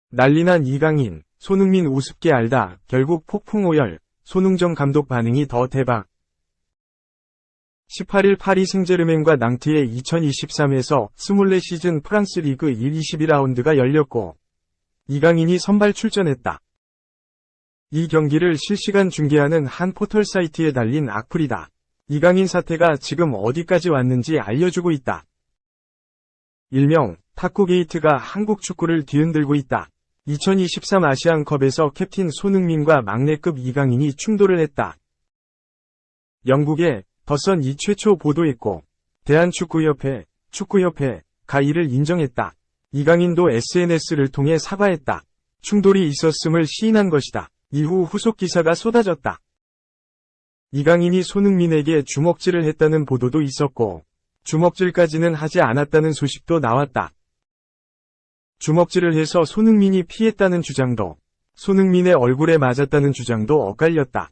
난리난 이강인, 손흥민 우습게 알다, 결국 폭풍 오열, 손흥정 감독 반응이 더 대박. 18일 파리 생제르맹과 낭트의 2023에서 24시즌 프랑스 리그 1 22라운드가 열렸고, 이강인이 선발 출전했다. 이 경기를 실시간 중계하는 한 포털 사이트에 달린 악플이다. 이강인 사태가 지금 어디까지 왔는지 알려주고 있다. 일명 탁구 게이트가 한국 축구를 뒤흔들고 있다. 2023 아시안컵에서 캡틴 손흥민과 막내급 이강인이 충돌을 했다. 영국의 더선이 최초 보도했고, 대한축구협회가 이를 인정했다. 이강인도 SNS를 통해 사과했다. 충돌이 있었음을 시인한 것이다. 이후 후속 기사가 쏟아졌다. 이강인이 손흥민에게 주먹질을 했다는 보도도 있었고, 주먹질까지는 하지 않았다는 소식도 나왔다. 주먹질을 해서 손흥민이 피했다는 주장도, 손흥민의 얼굴에 맞았다는 주장도 엇갈렸다.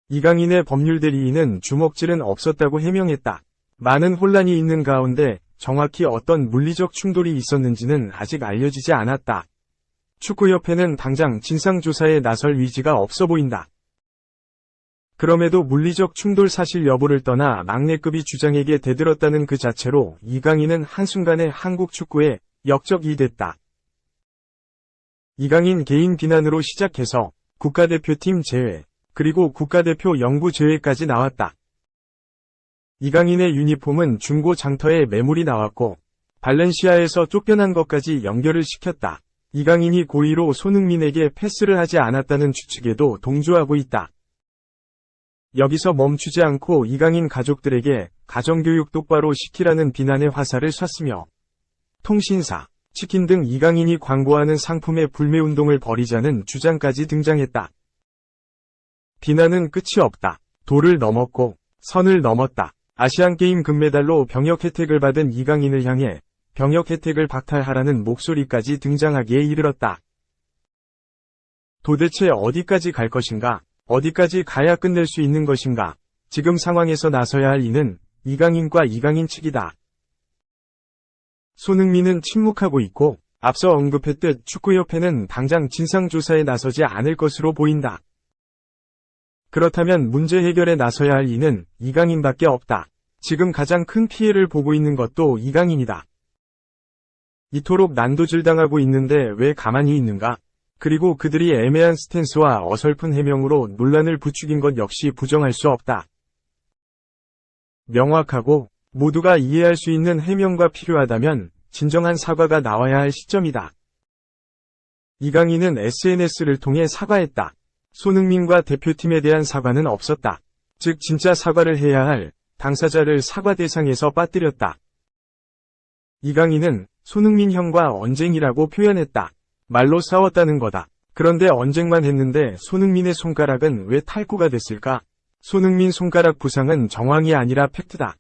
이강인의 법률대리인은 주먹질은 없었다고 해명했다. 많은 혼란이 있는 가운데 정확히 어떤 물리적 충돌이 있었는지는 아직 알려지지 않았다. 축구협회는 당장 진상조사에 나설 의지가 없어 보인다. 그럼에도 물리적 충돌 사실 여부를 떠나 막내급이 주장에게 대들었다는 그 자체로 이강인은 한순간에 한국 축구에 역적이 됐다. 이강인 개인 비난으로 시작해서 국가대표팀 제외, 그리고 국가대표 영구 제외까지 나왔다. 이강인의 유니폼은 중고 장터에 매물이 나왔고, 발렌시아에서 쫓겨난 것까지 연결을 시켰다. 이강인이 고의로 손흥민에게 패스를 하지 않았다는 추측에도 동조하고 있다. 여기서 멈추지 않고 이강인 가족들에게 가정교육 똑바로 시키라는 비난의 화살을 쐈으며, 통신사, 치킨 등 이강인이 광고하는 상품의 불매운동을 벌이자는 주장까지 등장했다. 비난은 끝이 없다. 도를 넘었고 선을 넘었다. 아시안게임 금메달로 병역 혜택을 받은 이강인을 향해 병역 혜택을 박탈하라는 목소리까지 등장하기에 이르렀다. 도대체 어디까지 갈 것인가? 어디까지 가야 끝낼 수 있는 것인가? 지금 상황에서 나서야 할 이는 이강인과 이강인 측이다. 손흥민은 침묵하고 있고, 앞서 언급했듯 축구협회는 당장 진상조사에 나서지 않을 것으로 보인다. 그렇다면 문제 해결에 나서야 할 이는 이강인밖에 없다. 지금 가장 큰 피해를 보고 있는 것도 이강인이다. 이토록 난도질당하고 있는데 왜 가만히 있는가? 그리고 그들이 애매한 스탠스와 어설픈 해명으로 논란을 부추긴 것 역시 부정할 수 없다. 명확하고 모두가 이해할 수 있는 해명과 필요하다면 진정한 사과가 나와야 할 시점이다. 이강인은 SNS를 통해 사과했다. 손흥민과 대표팀에 대한 사과는 없었다. 즉 진짜 사과를 해야 할 당사자를 사과 대상에서 빠뜨렸다. 이강인은 손흥민 형과 언쟁이라고 표현했다. 말로 싸웠다는 거다. 그런데 언쟁만 했는데 손흥민의 손가락은 왜 탈구가 됐을까? 손흥민 손가락 부상은 정황이 아니라 팩트다.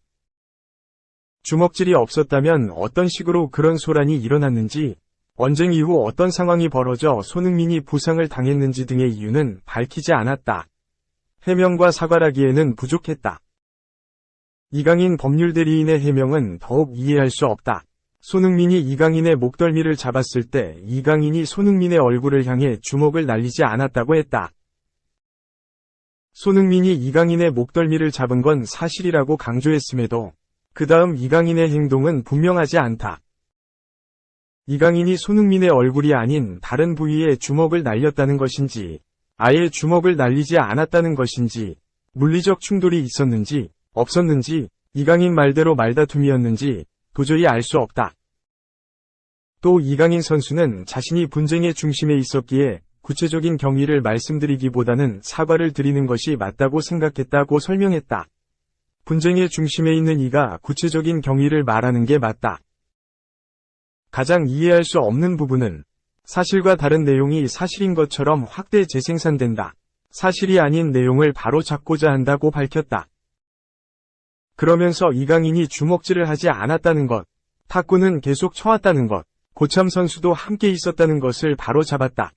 주먹질이 없었다면 어떤 식으로 그런 소란이 일어났는지, 언쟁 이후 어떤 상황이 벌어져 손흥민이 부상을 당했는지 등의 이유는 밝히지 않았다. 해명과 사과라기에는 부족했다. 이강인 법률대리인의 해명은 더욱 이해할 수 없다. 손흥민이 이강인의 목덜미를 잡았을 때 이강인이 손흥민의 얼굴을 향해 주먹을 날리지 않았다고 했다. 손흥민이 이강인의 목덜미를 잡은 건 사실이라고 강조했음에도 그 다음 이강인의 행동은 분명하지 않다. 이강인이 손흥민의 얼굴이 아닌 다른 부위에 주먹을 날렸다는 것인지, 아예 주먹을 날리지 않았다는 것인지, 물리적 충돌이 있었는지, 없었는지, 이강인 말대로 말다툼이었는지 도저히 알 수 없다. 또 이강인 선수는 자신이 분쟁의 중심에 있었기에 구체적인 경위를 말씀드리기보다는 사과를 드리는 것이 맞다고 생각했다고 설명했다. 분쟁의 중심에 있는 이가 구체적인 경위를 말하는 게 맞다. 가장 이해할 수 없는 부분은 사실과 다른 내용이 사실인 것처럼 확대 재생산된다. 사실이 아닌 내용을 바로 잡고자 한다고 밝혔다. 그러면서 이강인이 주먹질을 하지 않았다는 것, 탁구는 계속 쳐왔다는 것, 고참 선수도 함께 있었다는 것을 바로 잡았다.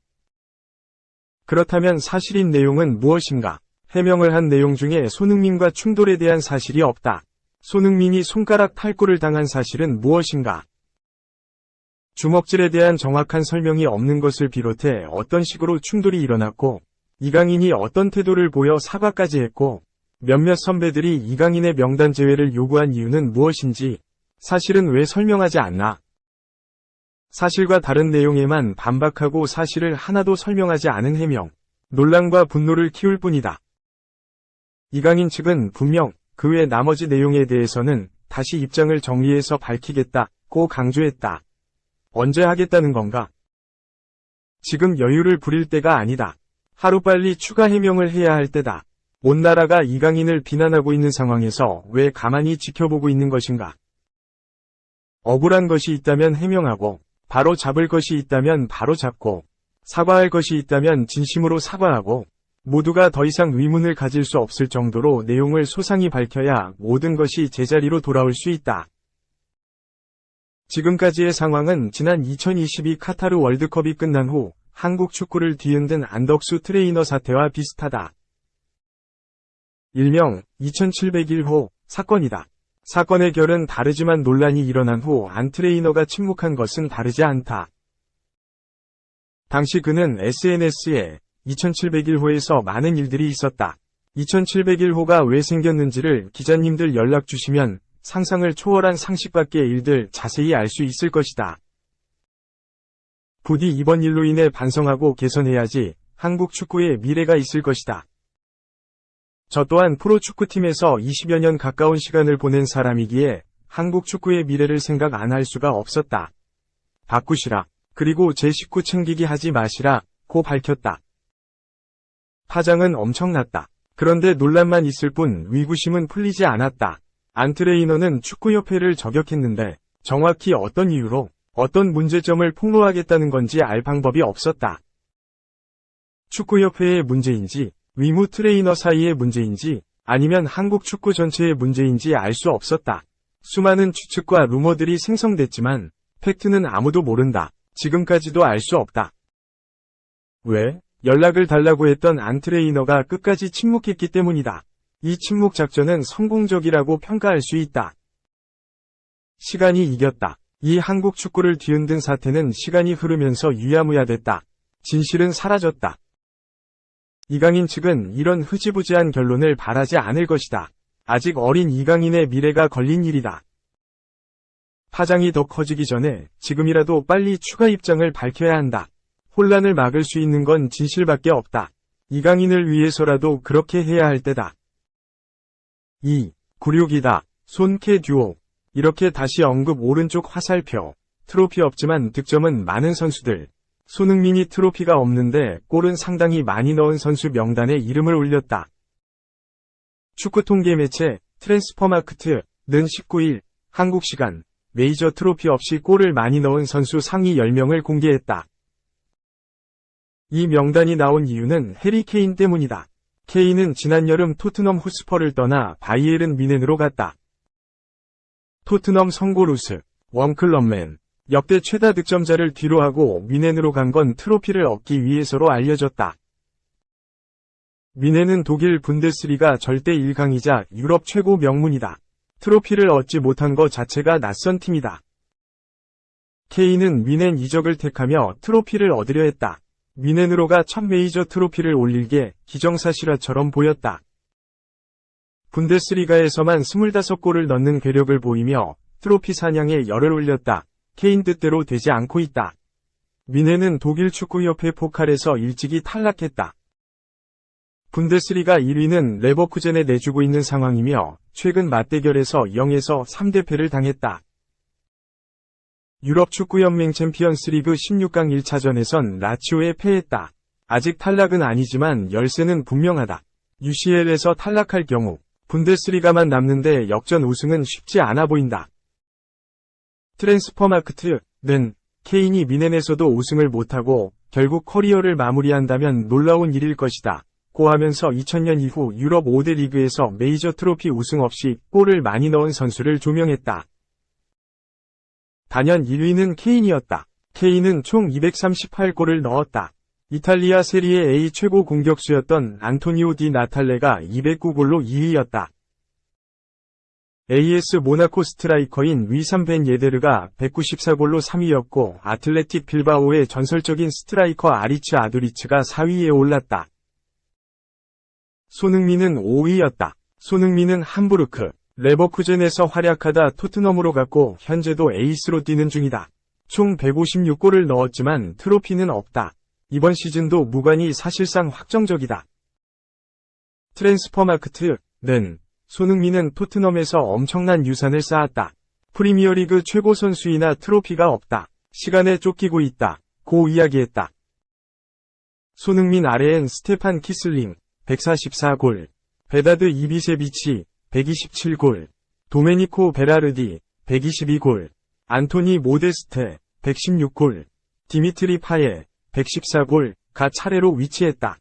그렇다면 사실인 내용은 무엇인가? 해명을 한 내용 중에 손흥민과 충돌에 대한 사실이 없다. 손흥민이 손가락 탈골을 당한 사실은 무엇인가? 주먹질에 대한 정확한 설명이 없는 것을 비롯해 어떤 식으로 충돌이 일어났고, 이강인이 어떤 태도를 보여 사과까지 했고, 몇몇 선배들이 이강인의 명단 제외를 요구한 이유는 무엇인지, 사실은 왜 설명하지 않나? 사실과 다른 내용에만 반박하고 사실을 하나도 설명하지 않은 해명, 논란과 분노를 키울 뿐이다. 이강인 측은 분명 그 외 나머지 내용에 대해서는 다시 입장을 정리해서 밝히겠다고 강조했다. 언제 하겠다는 건가? 지금 여유를 부릴 때가 아니다. 하루빨리 추가 해명을 해야 할 때다. 온 나라가 이강인을 비난하고 있는 상황에서 왜 가만히 지켜보고 있는 것인가? 억울한 것이 있다면 해명하고, 바로 잡을 것이 있다면 바로 잡고, 사과할 것이 있다면 진심으로 사과하고, 모두가 더 이상 의문을 가질 수 없을 정도로 내용을 소상히 밝혀야 모든 것이 제자리로 돌아올 수 있다. 지금까지의 상황은 지난 2022 카타르 월드컵이 끝난 후 한국 축구를 뒤흔든 안덕수 트레이너 사태와 비슷하다. 일명 2701호 사건이다. 사건의 결은 다르지만 논란이 일어난 후 안 트레이너가 침묵한 것은 다르지 않다. 당시 그는 SNS에 2701호에서 많은 일들이 있었다. 2701호가 왜 생겼는지를 기자님들 연락 주시면 상상을 초월한 상식 밖의 일들 자세히 알 수 있을 것이다. 부디 이번 일로 인해 반성하고 개선해야지 한국 축구의 미래가 있을 것이다. 저 또한 프로축구팀에서 20여 년 가까운 시간을 보낸 사람이기에 한국 축구의 미래를 생각 안 할 수가 없었다. 바꾸시라. 그리고 제 식구 챙기기 하지 마시라. 고 밝혔다. 파장은 엄청났다. 그런데 논란만 있을 뿐 위구심은 풀리지 않았다. 안 트레이너는 축구협회를 저격했는데 정확히 어떤 이유로 어떤 문제점을 폭로하겠다는 건지 알 방법이 없었다. 축구협회의 문제인지 위무 트레이너 사이의 문제인지 아니면 한국 축구 전체의 문제인지 알 수 없었다. 수많은 추측과 루머들이 생성됐지만 팩트는 아무도 모른다. 지금까지도 알 수 없다. 왜? 연락을 달라고 했던 안 트레이너가 끝까지 침묵했기 때문이다. 이 침묵 작전은 성공적이라고 평가할 수 있다. 시간이 이겼다. 이 한국 축구를 뒤흔든 사태는 시간이 흐르면서 유야무야됐다. 진실은 사라졌다. 이강인 측은 이런 흐지부지한 결론을 바라지 않을 것이다. 아직 어린 이강인의 미래가 걸린 일이다. 파장이 더 커지기 전에 지금이라도 빨리 추가 입장을 밝혀야 한다. 혼란을 막을 수 있는 건 진실밖에 없다. 이강인을 위해서라도 그렇게 해야 할 때다. 96이다. 손캐 듀오. 이렇게 다시 언급 오른쪽 화살표. 트로피 없지만 득점은 많은 선수들. 손흥민이 트로피가 없는데 골은 상당히 많이 넣은 선수 명단에 이름을 올렸다. 축구 통계 매체 트랜스퍼마크트는 19일 한국 시간 메이저 트로피 없이 골을 많이 넣은 선수 상위 10명을 공개했다. 이 명단이 나온 이유는 해리 케인 때문이다. 케인은 지난 여름 토트넘 호스퍼를 떠나 바이에른 뮌헨으로 갔다. 토트넘 성골 우승, 원클럽맨, 역대 최다 득점자를 뒤로하고 뮌헨으로 간 건 트로피를 얻기 위해서로 알려졌다. 뮌헨은 독일 분데스리가 절대 1강이자 유럽 최고 명문이다. 트로피를 얻지 못한 것 자체가 낯선 팀이다. 케인은 뮌헨 이적을 택하며 트로피를 얻으려 했다. 뮌헨으로가 첫 메이저 트로피를 올릴 게 기정사실화처럼 보였다. 분데스리가에서만 25골을 넣는 괴력을 보이며 트로피 사냥에 열을 올렸다. 케인 뜻대로 되지 않고 있다. 뮌헨은 독일 축구협회 포칼에서 일찍이 탈락했다. 분데스리가 1위는 레버쿠젠에 내주고 있는 상황이며 최근 맞대결에서 0에서 3대패를 당했다. 유럽 축구연맹 챔피언스리그 16강 1차전에선 라치오에 패했다. 아직 탈락은 아니지만 열세는 분명하다. UCL에서 탈락할 경우 분데스리가만 남는데 역전 우승은 쉽지 않아 보인다. 트랜스퍼마크트는 케인이 뮌헨에서도 우승을 못하고 결국 커리어를 마무리한다면 놀라운 일일 것이다. 고 하면서 2000년 이후 유럽 5대 리그에서 메이저 트로피 우승 없이 골을 많이 넣은 선수를 조명했다. 단연 1위는 케인이었다. 케인은 총 238골을 넣었다. 이탈리아 세리에 A 최고 공격수였던 안토니오 디 나탈레가 209골로 2위였다. AS 모나코 스트라이커인 위삼 벤 예데르가 194골로 3위였고 아틀레틱 빌바오의 전설적인 스트라이커 아리츠 아두리츠가 4위에 올랐다. 손흥민은 5위였다. 손흥민은 함부르크, 레버쿠젠에서 활약하다 토트넘으로 갔고 현재도 에이스로 뛰는 중이다. 총 156골을 넣었지만 트로피는 없다. 이번 시즌도 무관이 사실상 확정적이다. 트랜스퍼마크트는 손흥민은 토트넘에서 엄청난 유산을 쌓았다. 프리미어리그 최고 선수이나 트로피가 없다. 시간에 쫓기고 있다. 고 이야기했다. 손흥민 아래엔 스테판 키슬링, 144골, 베다드 이비세비치, 127골, 도메니코 베라르디, 122골, 안토니 모데스테, 116골, 디미트리 파예, 114골가 차례로 위치했다.